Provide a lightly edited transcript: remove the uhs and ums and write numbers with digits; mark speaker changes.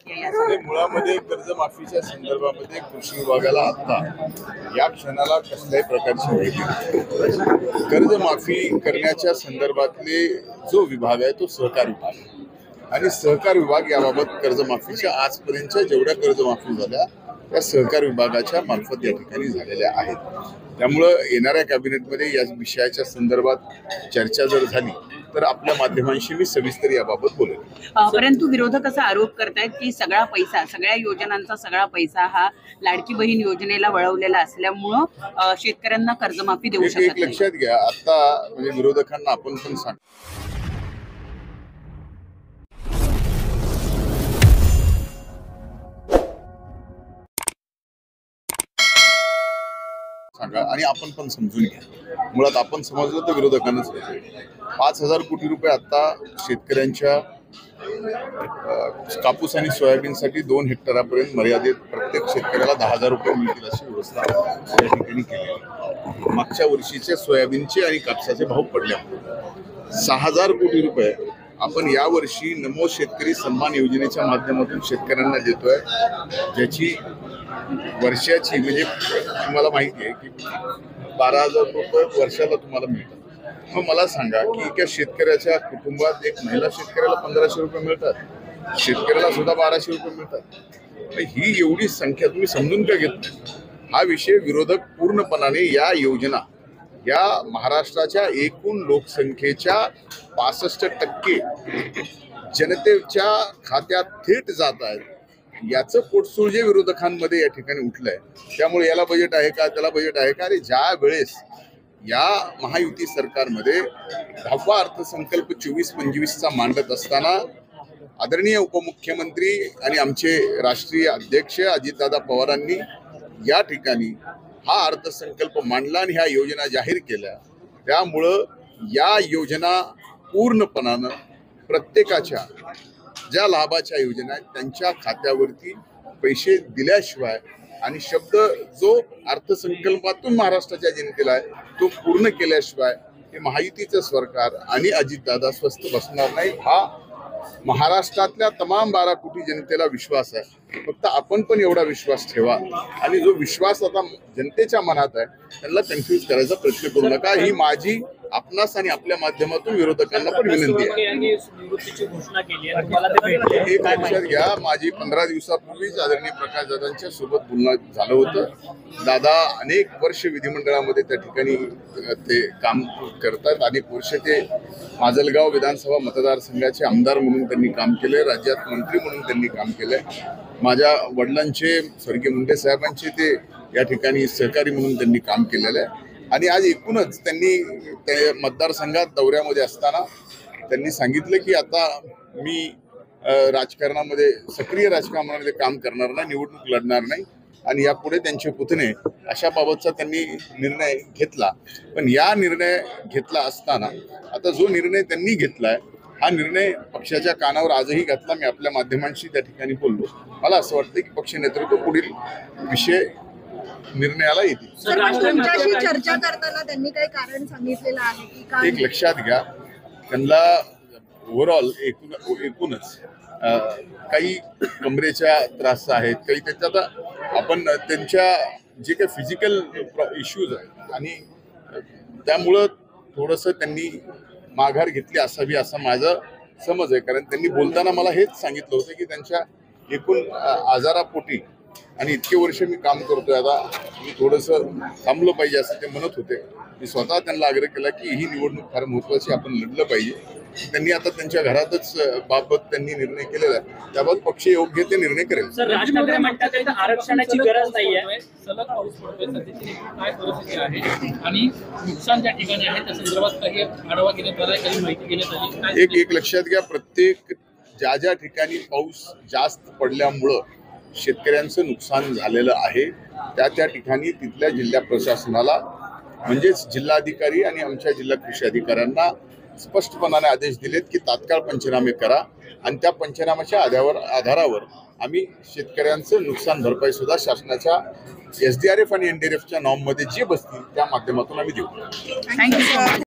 Speaker 1: मुळामध्ये कर्जमाफीच्या संदर्भामध्ये कृषी विभागाला आता या क्षणाला कसल्याही प्रकारची माहिती नाही। कर्जमाफी करण्याच्या संदर्भातले जो विभाग आहे तो सहकार विभाग आणि सहकार विभाग याबाबत कर्जमाफीच्या आजपर्यंतच्या जेवढ्या कर्जमाफी झाल्या त्या सहकार विभागाच्या मार्फत या ठिकाणी झालेल्या आहेत। त्यामुळे येणाऱ्या कॅबिनेटमध्ये या विषयाच्या संदर्भात चर्चा जर झाली तर आपल्या माध्यमांशी मी सविस्तर याबाबत बोलेन।
Speaker 2: परंतु विरोधक असा आरोप करतायत की सगळा पैसा, सगळ्या योजनांचा सगळा पैसा हा लाडकी बहीण योजनेला वळवलेला असल्यामुळं शेतकऱ्यांना कर्जमाफी देऊ शकत
Speaker 1: नाही। लक्षात घ्या, आता म्हणजे विरोधकांना आपण पण सांगा आणि आपण पण समजून घ्या। मुळात आपण समजलं तर विरोधकांनाच 5,000 कोटी रुपये आता शेतकऱ्यांच्या कापूस आणि सोयाबीनसाठी 2 हेक्टरापर्यंत मर्यादित प्रत्येक शेतकऱ्याला 10,000 रुपये मिळतील अशी व्यवस्था या ठिकाणी केली आहे। मागच्या वर्षीचे सोयाबीनचे आणि कापसाचे भाव पडल्यामुळे 6,000 कोटी रुपये आपण यावर्षी नमो शेतकरी सन्मान योजनेच्या माध्यमातून शेतकऱ्यांना देतोय, ज्याची वर्षाची म्हणजे तुम्हाला माहिती आहे की 12,000 रुपये वर्षाला तुम्हाला मिळतात। मग मला सांगा की एका शेतकऱ्याच्या कुटुंबात एक महिला शेतकऱ्याला 1,500 रुपये मिळतात, शेतकऱ्याला सुद्धा 1,200 रुपये मिळतात। ही एवढी संख्या तुम्ही समजून का घेत नाही? हा विषय विरोधक पूर्णपणाने या योजना या महाराष्ट्राच्या एकूण लोकसंख्येच्या 65% जनतेच्या खात्यात थेट जात आहेत याचं पोटसूळ जे विरोधकांमध्ये या ठिकाणी उठलंय। त्यामुळे याला बजेट आहे का, त्याला बजेट आहे का? अरे ज्या वेळेस या महायुती सरकारमध्ये 10वा अर्थसंकल्प 24-25चा मांडत असताना आदरणीय उपमुख्यमंत्री आणि आमचे राष्ट्रीय अध्यक्ष अजितदादा पवारांनी या ठिकाणी हा अर्थसंकल्प मांडला आणि ह्या योजना जाहीर केल्या। त्यामुळं या योजना पूर्णपणानं प्रत्येकाच्या ज्या लाभाच्या योजना आहेत त्यांच्या खात्यावरती पैसे दिल्याशिवाय आणि शब्द जो अर्थसंकल्पातून महाराष्ट्राच्या जनतेला आहे तो पूर्ण केल्याशिवाय हे महायुतीचं सरकार आणि अजितदादा स्वस्थ बसणार नाही। हा महाराष्ट्रातल्या तमाम 12 कोटी जनतेला विश्वास आहे। फक्त आपण पण एवढा विश्वास ठेवा आणि जो विश्वास आता जनतेच्या मनात आहे त्यांना कन्फ्यूज करायचा प्रयत्न करू नका। ही माझी आपणास आणि आपल्या माध्यमातून विरोधकांना पण विनंती आहे। एक लक्षात घ्या, माझी 15 दिवसापूर्वीच आदरणीय प्रकाश दादांच्या सोबत बोलणं झालं होतं। दादा अनेक वर्ष विधिमंडळामध्ये त्या ठिकाणी ते काम करतात। अनेक वर्ष ते माजलगाव विधानसभा मतदारसंघाचे आमदार म्हणून त्यांनी काम केलंय, राज्यात मंत्री म्हणून त्यांनी काम केलंय। माझ्या वडिलांचे स्वर्गीय मुंडे साहेबांचे ते या ठिकाणी सहकारी म्हणून त्यांनी काम केलेलं आहे। आणि आज एकूणच त्यांनी मतदारसंघात दौऱ्यामध्ये असताना त्यांनी सांगितलं की आता मी राजकारणामध्ये सक्रिय राजकारणामध्ये काम करणार नाही, निवडणूक लढणार नाही आणि यापुढे त्यांचे पुतणे अशा बाबतचा त्यांनी निर्णय घेतला। पण या निर्णय घेतला असताना आता जो निर्णय त्यांनी घेतलाय हा निर्णय पक्षाच्या कानावर आजही घातला। मी आपल्या माध्यमांशी त्या ठिकाणी बोललो। मला असं वाटतं की पक्ष नेतृत्व पुढील विषय निर्णयाला येतील।
Speaker 3: चर्चा करताना त्यांनी काही कारण सांगितलेलं आहे की काय?
Speaker 1: एक लक्षात घ्या, त्यांना ओव्हरऑल एकूणच काही कमरेच्या त्रास आहेत, काही त्याच्यात आपण त्यांच्या जे काही फिजिकल इश्यूज आहेत आणि त्यामुळं थोडंसं त्यांनी माघार घेतली असावी असा माझा समज आहे। कारण त्यांनी बोलताना मला हेच सांगितलं होतं की त्यांच्या एकूण आजारापोटी आणि इतके वर्ष मी काम करतोय आता मी थोडंसं थांबलं पाहिजे असं ते म्हणत होते। मी स्वतः त्यांना आग्रह केला की ही निवडणूक फार महत्त्वाची, आपण लढलं पाहिजे। त्यांनी आता त्यांच्या घरातच बाबत त्यांनी निर्णय केलेला आहे, त्याबाबत पक्ष योग्य ते निर्णय करेल।
Speaker 4: राज ठाकरे म्हणतात आरक्षणाची गरज नाहीये, सलग पाऊस पडतोय, सध्याची काय परिस्थिती आहे आणि नुकसान ज्या ठिकाणी आहे त्या संदर्भात काही आढावा घेण्यात आला, काही माहिती घेण्यात आली?
Speaker 1: एक लक्षात घ्या, प्रत्येक ज्या ठिकाणी पाऊस जास्त पडल्यामुळं शेतकऱ्यांचं नुकसान झालेलं आहे त्या ठिकाणी तिथल्या जिल्हा प्रशासनाला म्हणजेच जिल्हाधिकारी आणि आमच्या जिल्हा कृषी अधिकाऱ्यांना स्पष्टपणाने आदेश दिलेत की तात्काळ पंचनामे करा आणि त्या पंचनाम्याच्या आधारावर आम्ही शेतकऱ्यांचं नुकसान भरपाई सुद्धा शासनाच्या SDRF आणि NDRFच्या नॉर्ममध्ये जे बसतील त्या माध्यमातून आम्ही देऊ।
Speaker 2: थँक्यू.